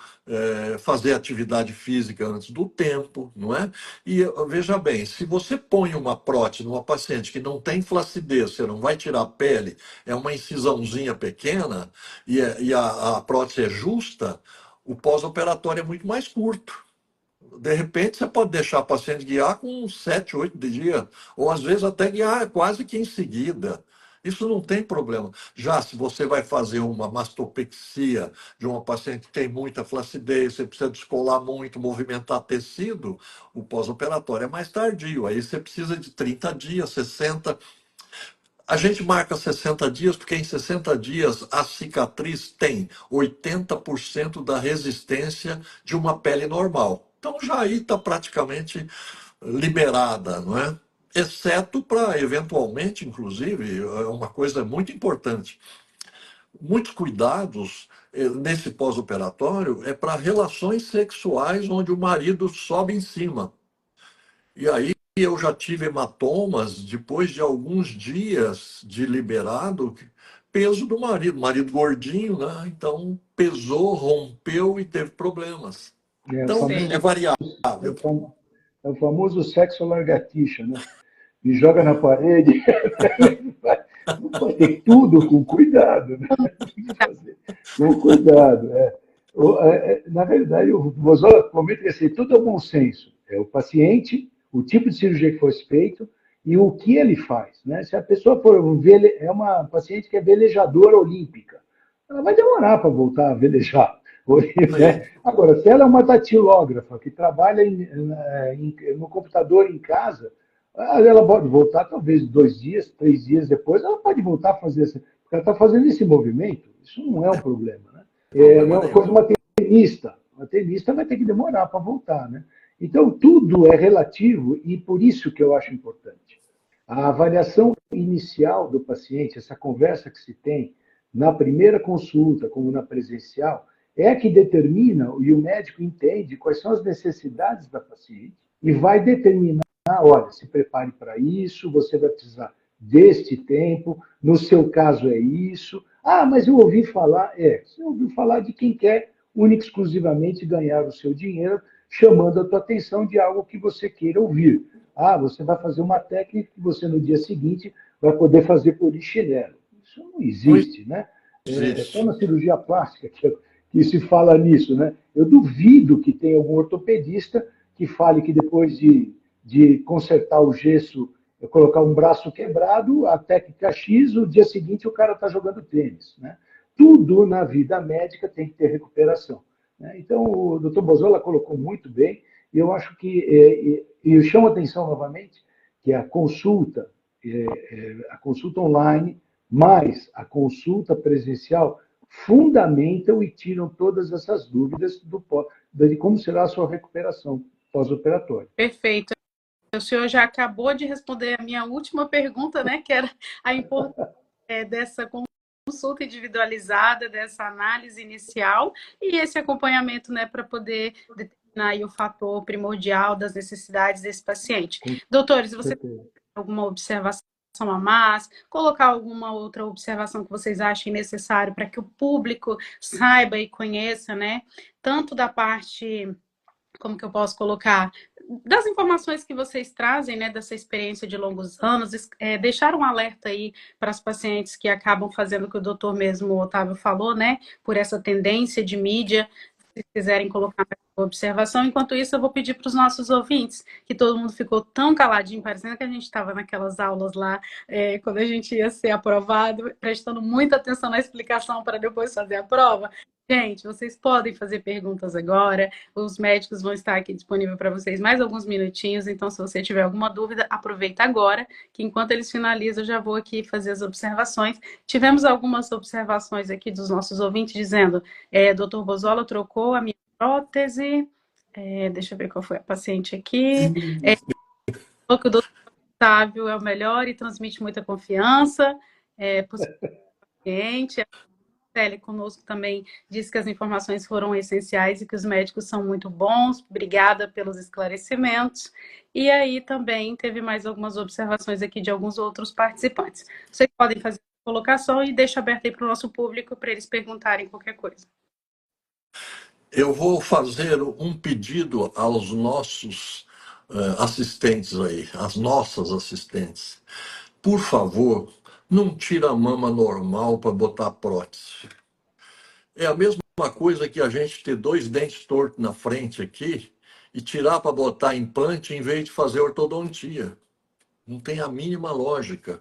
fazer atividade física antes do tempo, não é? E veja bem, se você põe uma prótese numa paciente que não tem flacidez, você não vai tirar a pele, é uma incisãozinha pequena e a prótese é justa, o pós-operatório é muito mais curto. De repente, você pode deixar a paciente guiar com 7, 8 dias, ou às vezes até guiar quase que em seguida. Isso não tem problema. Já se você vai fazer uma mastopexia de uma paciente que tem muita flacidez, você precisa descolar muito, movimentar tecido, o pós-operatório é mais tardio. Aí você precisa de 30 dias, 60. A gente marca 60 dias porque em 60 dias a cicatriz tem 80% da resistência de uma pele normal. Então já aí está praticamente liberada, não é? Exceto para, eventualmente, inclusive, é uma coisa muito importante. Muitos cuidados nesse pós-operatório é para relações sexuais onde o marido sobe em cima. E aí eu já tive hematomas depois de alguns dias de liberado, peso do marido gordinho, né? Então pesou, rompeu e teve problemas. É o Então famoso, é variável. é o é o famoso sexo largatixa, né? Me joga na parede. Não pode ter tudo com cuidado, né? Tem que fazer com cuidado. Na verdade, o Bozola comenta que assim, tudo é bom senso. É o paciente, o tipo de cirurgia que foi feito e o que ele faz. Né? Se a pessoa for é uma paciente que é velejadora olímpica, ela vai demorar para voltar a velejar. Né? Agora, se ela é uma datilógrafa que trabalha no computador em casa, ela pode voltar talvez 2 dias, 3 dias depois, ela pode voltar a fazer essa. Porque ela está fazendo esse movimento, isso não é um problema. Né? É Problema uma coisa, nenhum. uma tenista. Uma tenista vai ter que demorar para voltar. Né? Então, tudo é relativo e por isso que eu acho importante. A avaliação inicial do paciente, essa conversa que se tem na primeira consulta, como na presencial, é que determina, e o médico entende quais são as necessidades da paciente e vai determinar, olha, se prepare para isso, você vai precisar deste tempo, no seu caso é isso. Ah, mas eu ouvi falar, você ouviu falar de quem quer única e exclusivamente ganhar o seu dinheiro, chamando a tua atenção de algo que você queira ouvir. Ah, você vai fazer uma técnica que você no dia seguinte vai poder fazer polichinelo. Isso não Não existe, né? É só existe. na cirurgia plástica que se fala nisso, né? Eu duvido que tenha algum ortopedista que fale que depois de consertar o gesso, colocar um braço quebrado, a técnica X, o dia seguinte o cara está jogando tênis, né? Tudo na vida médica tem que ter recuperação. né? Então, o Dr. Bozola colocou muito bem, e eu acho que, e eu chamo a atenção novamente, que a consulta online mais a consulta presencial fundamentam e tiram todas essas dúvidas de como será a sua recuperação pós-operatória. Perfeito. O senhor já acabou de responder a minha última pergunta, né? Que era a importância dessa consulta individualizada, dessa análise inicial e esse acompanhamento, né, para poder determinar aí o fator primordial das necessidades desse paciente. Doutores, você tem alguma observação a mais, colocar alguma outra observação que vocês achem necessário para que o público saiba e conheça, né, tanto da parte, como que eu posso colocar, das informações que vocês trazem, né, dessa experiência de longos anos, deixar um alerta aí para as pacientes que acabam fazendo o que o doutor mesmo, o Otávio, falou, né, por essa tendência de mídia, se quiserem colocar uma observação. Enquanto isso, eu vou pedir para os nossos ouvintes, que todo mundo ficou tão caladinho, parecendo que a gente estava naquelas aulas lá, quando a gente ia ser aprovado, prestando muita atenção na explicação para depois fazer a prova. Gente, vocês podem fazer perguntas agora, os médicos vão estar aqui disponíveis para vocês mais alguns minutinhos, então se você tiver alguma dúvida, aproveita agora, que enquanto eles finalizam, eu já vou aqui fazer as observações. Tivemos algumas observações aqui dos nossos ouvintes dizendo, Dr. Bozola trocou a minha prótese, deixa eu ver qual foi a paciente aqui, falou que o doutor Otávio é o melhor e transmite muita confiança para o paciente. Célia conosco também disse que as informações foram essenciais e que os médicos são muito bons. Obrigada pelos esclarecimentos. E aí também teve mais algumas observações aqui de alguns outros participantes. Vocês podem fazer a colocação e deixo aberto aí para o nosso público para eles perguntarem qualquer coisa. Eu vou fazer um pedido aos nossos assistentes aí, às nossas assistentes. Por favor, não tira a mama normal para botar prótese. É a mesma coisa que a gente ter dois dentes tortos na frente aqui e tirar para botar implante em vez de fazer ortodontia. Não tem a mínima lógica.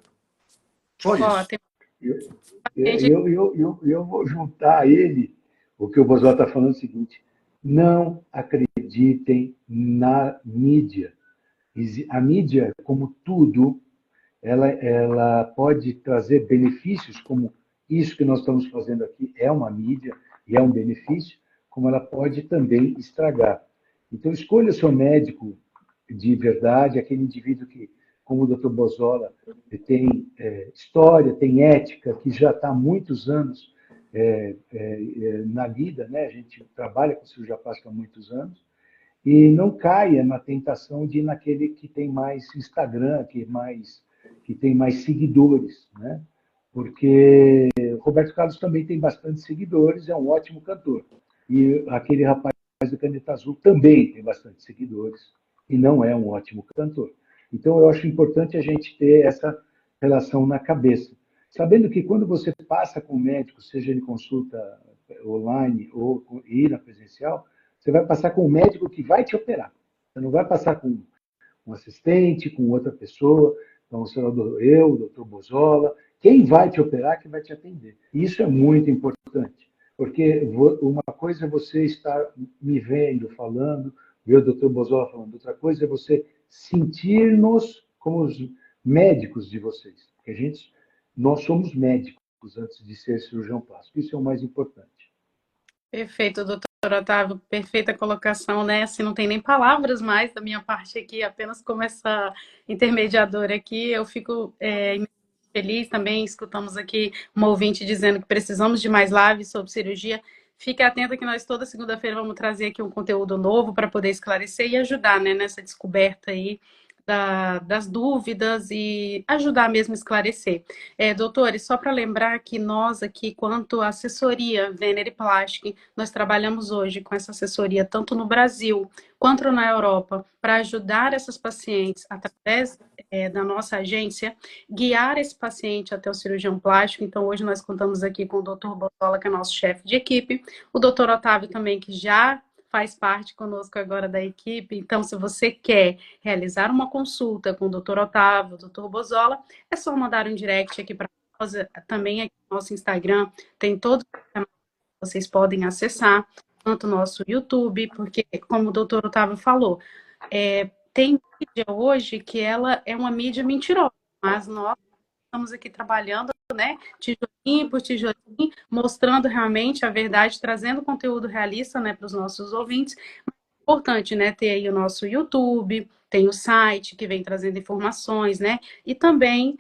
Só isso. Tem... Eu vou juntar a ele o que o Bozola está falando é o seguinte: não acreditem na mídia. A mídia, como tudo, ela pode trazer benefícios, como isso que nós estamos fazendo aqui é uma mídia e é um benefício, como ela pode também estragar. Então, escolha o seu médico de verdade, aquele indivíduo que, como o Dr. Bozola, tem história, tem ética, que já está há muitos anos na lida, né? A gente trabalha com cirurgia plástica há muitos anos, e não caia na tentação de ir naquele que tem mais Instagram, que tem mais seguidores, né? Porque o Roberto Carlos também tem bastante seguidores, é um ótimo cantor. E aquele rapaz do Caneta Azul também tem bastante seguidores e não é um ótimo cantor. Então, eu acho importante a gente ter essa relação na cabeça. Sabendo que quando você passa com o médico, seja em consulta online ou ir na presencial, você vai passar com o médico que vai te operar. Você não vai passar com um assistente, com outra pessoa. Então, eu, o doutor Bozola, quem vai te operar, que vai te atender. E isso é muito importante, porque uma coisa é você estar me vendo, falando, ver o doutor Bozola falando, outra coisa é você sentir-nos como os médicos de vocês. Porque nós somos médicos antes de ser cirurgião plástico. Isso é o mais importante. Perfeito, doutor Otávio, perfeita colocação, né? Assim, não tem nem palavras mais da minha parte aqui, apenas como essa intermediadora aqui, eu fico feliz também. Escutamos aqui uma ouvinte dizendo que precisamos de mais lives sobre cirurgia. Fique atenta que nós toda segunda-feira vamos trazer aqui um conteúdo novo para poder esclarecer e ajudar, né, nessa descoberta aí das dúvidas e ajudar mesmo a esclarecer. Doutores, só para lembrar que nós aqui, quanto assessoria Venere Plastic, nós trabalhamos hoje com essa assessoria tanto no Brasil quanto na Europa, para ajudar essas pacientes, através da nossa agência, guiar esse paciente até o cirurgião plástico. Então, hoje nós contamos aqui com o doutor Bozola, que é nosso chefe de equipe, o doutor Otávio também, que já faz parte conosco agora da equipe. Então, se você quer realizar uma consulta com o doutor Otávio, o doutor Bozola, é só mandar um direct aqui para nós, também aqui no nosso Instagram, tem todos os canais que vocês podem acessar. quanto o nosso YouTube, porque, como o doutor Otávio falou, tem mídia hoje que ela é uma mídia mentirosa, mas nós estamos aqui trabalhando, né, tijolinho por tijolinho, mostrando realmente a verdade, trazendo conteúdo realista, né, para os nossos ouvintes. Importante, né, ter aí o nosso YouTube, tem o site que vem trazendo informações, né, e também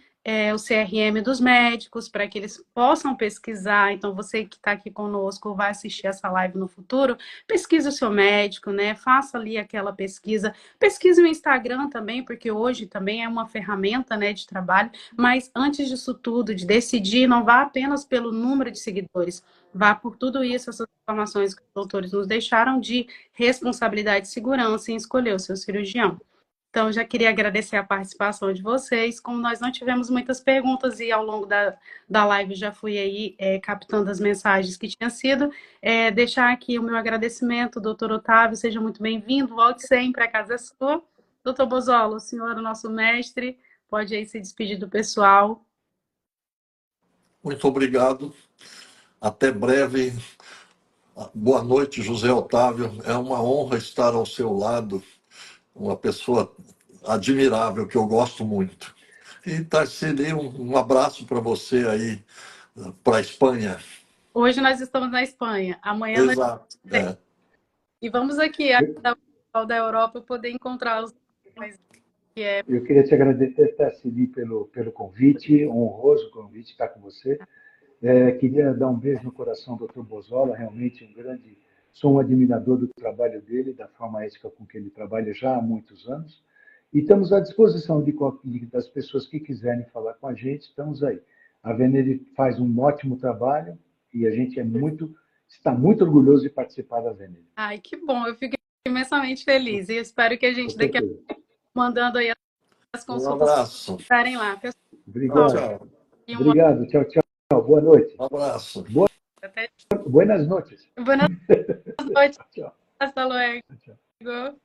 o CRM dos médicos, para que eles possam pesquisar. Então, você que está aqui conosco, vai assistir essa live no futuro, pesquise o seu médico, né, faça ali aquela pesquisa, pesquise o Instagram também, porque hoje também é uma ferramenta, né, de trabalho, mas antes disso tudo, de decidir, não vá apenas pelo número de seguidores, vá por tudo isso, essas informações que os doutores nos deixaram de responsabilidade e segurança em escolher o seu cirurgião. Então, já queria agradecer a participação de vocês. Como nós não tivemos muitas perguntas e ao longo da live já fui aí captando as mensagens que tinham sido, deixar aqui o meu agradecimento, doutor Otávio, seja muito bem-vindo, volte sempre, a casa é sua. Doutor Bozzolo, o senhor, o nosso mestre, pode aí se despedir do pessoal. Muito obrigado. Até breve. Boa noite, José Otávio. É uma honra estar ao seu lado, uma pessoa admirável que eu gosto muito. E Tarsili, um abraço para você aí, para a Espanha. Hoje nós estamos na Espanha, amanhã nós... Exato. É. E vamos aqui, a da Europa, poder encontrar os... Eu queria te agradecer, Tarsili, pelo convite, honroso convite estar com você. Queria dar um beijo no coração do Dr. Bozola, realmente sou um admirador do trabalho dele, da forma ética com que ele trabalha já há muitos anos. E estamos à disposição das pessoas que quiserem falar com a gente, estamos aí. A Venere faz um ótimo trabalho e a gente está muito orgulhoso de participar da Venere. Ai, que bom, eu fico imensamente feliz e espero que a gente daqui a pouco mandando aí as Um consultas abraço. estarem lá. Pessoal, Obrigado. Tchau. Obrigado. Tchau, tchau. Boa noite. Um abraço. Buenas noites. Buenas noites. Tchau. Hasta luego. Tchau.